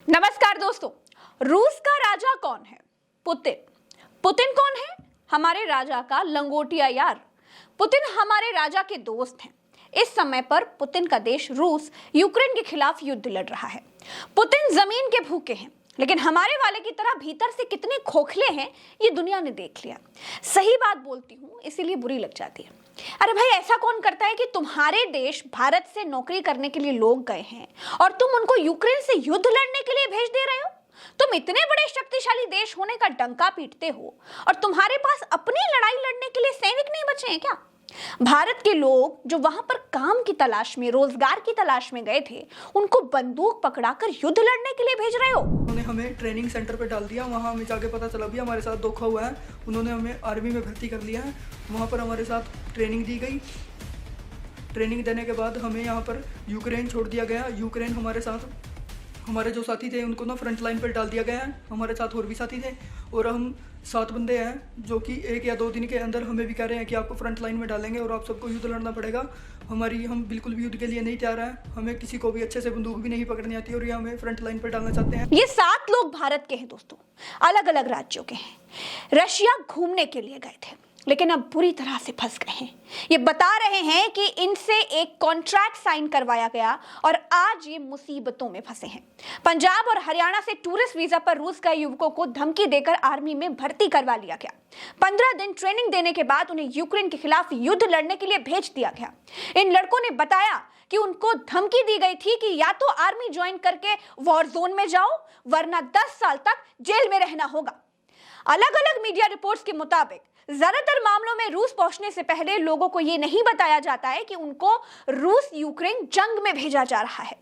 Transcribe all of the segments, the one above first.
नमस्कार दोस्तों। रूस का राजा कौन है? पुतिन। पुतिन कौन है? हमारे राजा का लंगोटिया यार। पुतिन हमारे राजा के दोस्त हैं। इस समय पर पुतिन का देश रूस यूक्रेन के खिलाफ युद्ध लड़ रहा है। पुतिन जमीन के भूखे हैं, लेकिन हमारे वाले की तरह भीतर से कितने खोखले हैं ये दुनिया ने देख लिया। सही बात बोलती हूँ, इसीलिए बुरी लग जाती है। अरे भाई, ऐसा कौन करता है कि तुम्हारे देश भारत से नौकरी करने के लिए लोग गए हैं और तुम उनको यूक्रेन से युद्ध लड़ने के लिए भेज दे रहे हो? तुम इतने बड़े शक्तिशाली देश होने का डंका पीटते हो और तुम्हारे पास अपनी लड़ाई लड़ने के लिए सैनिक नहीं बचे हैं क्या? भारत के लोग जो वहां पर काम की तलाश में, रोजगार की तलाश में गए थे, उनको बंदूक पकड़ाकर युद्ध लड़ने के लिए भेज रहे हो? उन्होंने हमें ट्रेनिंग सेंटर पे डाल दिया। वहाँ हमें जाके पता चला भी हमारे साथ धोखा हुआ है। उन्होंने हमें आर्मी में भर्ती कर लिया है। वहाँ पर हमारे साथ ट्रेनिंग दी गई। ट्रेनिंग देने के बाद हमें यहाँ पर यूक्रेन छोड़ दिया गया। यूक्रेन हमारे साथ, हमारे जो साथी थे उनको ना फ्रंट लाइन पर डाल दिया गया है। हमारे साथ और भी साथी थे और हम 7 बंदे हैं जो कि 1 या 2 दिन के अंदर हमें भी कह रहे हैं कि आपको फ्रंट लाइन में डालेंगे और आप सबको युद्ध लड़ना पड़ेगा। हम बिल्कुल भी युद्ध के लिए नहीं तैयार हैं। हमें किसी को भी अच्छे से बंदूक भी नहीं पकड़नी आती और ये हमें फ्रंट लाइन पर डालना चाहते हैं। ये 7 लोग भारत के हैं दोस्तों, अलग अलग राज्यों के हैं। रशिया घूमने के लिए गए थे, लेकिन अब बुरी तरह से फंस गए हैं। ये बता रहे हैं कि इनसे एक कॉन्ट्रैक्ट साइन करवाया गया और आज ये मुसीबतों में फंसे हैं। पंजाब और हरियाणा से टूरिस्ट वीजा पर रूस गए युवकों को धमकी देकर आर्मी में भर्ती करवा लिया गया। 15 दिन ट्रेनिंग देने के बाद उन्हें यूक्रेन के खिलाफ युद्ध लड़ने के लिए भेज दिया गया। इन लड़कों ने बताया कि उनको धमकी दी गई थी कि या तो आर्मी ज्वाइन करके वॉर जोन में जाओ, वरना 10 साल तक जेल में रहना होगा। अलग अलग मीडिया रिपोर्ट्स के मुताबिक ज्यादातर मामलों में रूस पहुंचने से पहले लोगों को यह नहीं बताया जाता है कि उनको रूस यूक्रेन जंग में भेजा जा रहा है।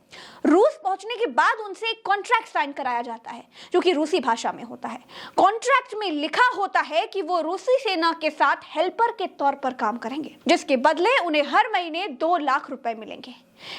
रूस पहुंचने के बाद उनसे एक कॉन्ट्रैक्ट साइन कराया जाता है, जो कि रूसी भाषा में होता है। कॉन्ट्रैक्ट में लिखा होता है कि वो रूसी सेना के साथ हेल्पर के तौर पर काम करेंगे, जिसके बदले उन्हें हर महीने 2 लाख रुपए मिलेंगे।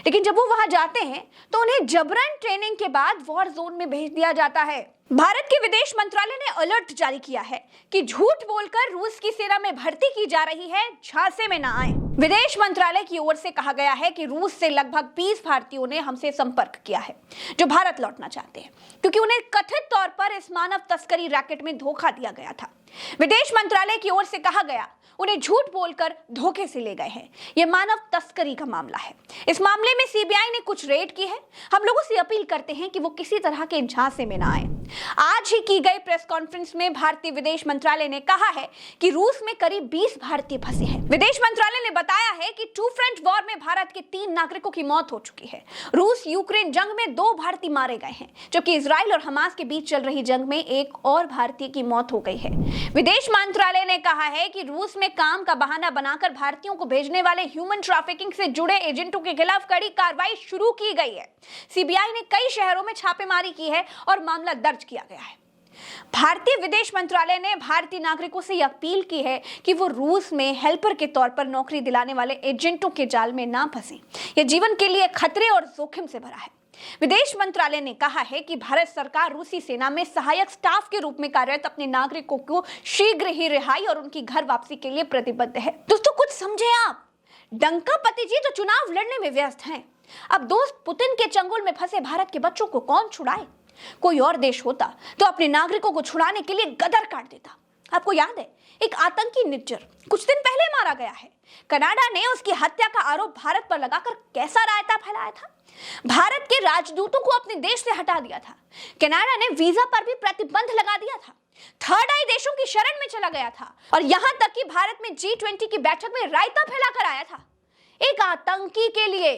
लेकिन जब वो वहां जाते हैं तो उन्हें जबरन ट्रेनिंग के बाद वॉर जोन में भेज दिया जाता है। भारत के विदेश मंत्रालय ने अलर्ट जारी किया है कि झूठ बोलकर रूस की सेना में भर्ती की जा रही है, झांसे में ना आए। विदेश मंत्रालय की ओर से कहा गया है कि रूस से लगभग 20 भारतीयों ने हमसे संपर्क किया है जो भारत लौटना चाहते हैं, क्योंकि उन्हें कथित तौर पर इस मानव तस्करी रैकेट में धोखा दिया गया था। विदेश मंत्रालय की ओर से कहा गया, उन्हें झूठ बोलकर धोखे से ले गए हैं। यह मानव तस्करी का मामला है। इस मामले में सीबीआई ने कुछ रेड की है। हम लोगों से अपील करते हैं कि वो किसी तरह के झांसे में ना आए। आज ही की गई प्रेस कॉन्फ्रेंस में भारतीय विदेश मंत्रालय ने कहा है कि रूस में करीब 20 भारतीय फंसे हैं। विदेश मंत्रालय ने बताया है कि 2 फ्रंट वॉर में भारत के 3 नागरिकों की मौत हो चुकी है। रूस यूक्रेन जंग में 2 भारतीय मारे गए हैं, जबकि इजराइल और हमास के बीच चल रही जंग में एक और भारतीय की मौत हो गई है। विदेश मंत्रालय ने कहा है कि रूस में काम का बहाना बनाकर भारतीयों को भेजने वाले ह्यूमन ट्रैफिकिंग से जुड़े एजेंटों के खिलाफ कड़ी कार्रवाई शुरू की गई है। सीबीआई ने कई शहरों में छापेमारी की है और मामला दर्ज किया गया है। भारतीय विदेश मंत्रालय ने भारतीय नागरिकों से यह अपील की है कि वो रूस में हेल्पर के तौर पर नौकरी दिलाने वाले एजेंटों के जाल में ना फंसें। यह जीवन के लिए खतरे और जोखिम से भरा है। विदेश मंत्रालय ने कहा है कि भारत सरकार रूसी सेना में सहायक स्टाफ के रूप में कार्यरत अपने नागरिकों को शीघ्र ही रिहाई और उनकी घर वापसी के लिए प्रतिबद्ध है। दोस्तों, कुछ समझे आप? डंका पति जी तो चुनाव लड़ने में व्यस्त हैं। अब दोस्त पुतिन के चंगुल में फंसे भारत के बच्चों को कौन छुड़ाए? कोई और देश होता तो अपने नागरिकों को छुड़ाने के लिए गदर काट देता। आपको याद है, एक आतंकी निज्जर कुछ दिन पहले मारा गया है। कनाडा ने उसकी हत्या का आरोप भारत पर लगाकर कैसा रायता फैलाया था। भारत के राजदूतों को अपने देश से हटा दिया था। कनाडा ने वीजा पर भी प्रतिबंध लगा दिया था। थर्ड आई देशों की शरण में चला गया था और यहां तक कि भारत में G20 की बैठक में रायता फैलाकर आया था, एक आतंकी के लिए।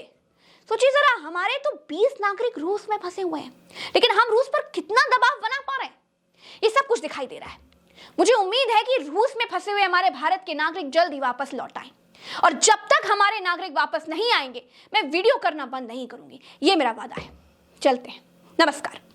सोचिए जरा, हमारे तो 20 नागरिक रूस में फंसे हुए हैं, लेकिन हम रूस पर कितना दबाव बना पा रहे हैं, ये सब कुछ दिखाई दे रहा है। मुझे उम्मीद है कि रूस में फंसे हुए हमारे भारत के नागरिक जल्द ही वापस लौट आएं, और जब तक हमारे नागरिक वापस नहीं आएंगे, मैं वीडियो करना बंद नहीं करूंगी। ये मेरा वादा है। चलते हैं। नमस्कार।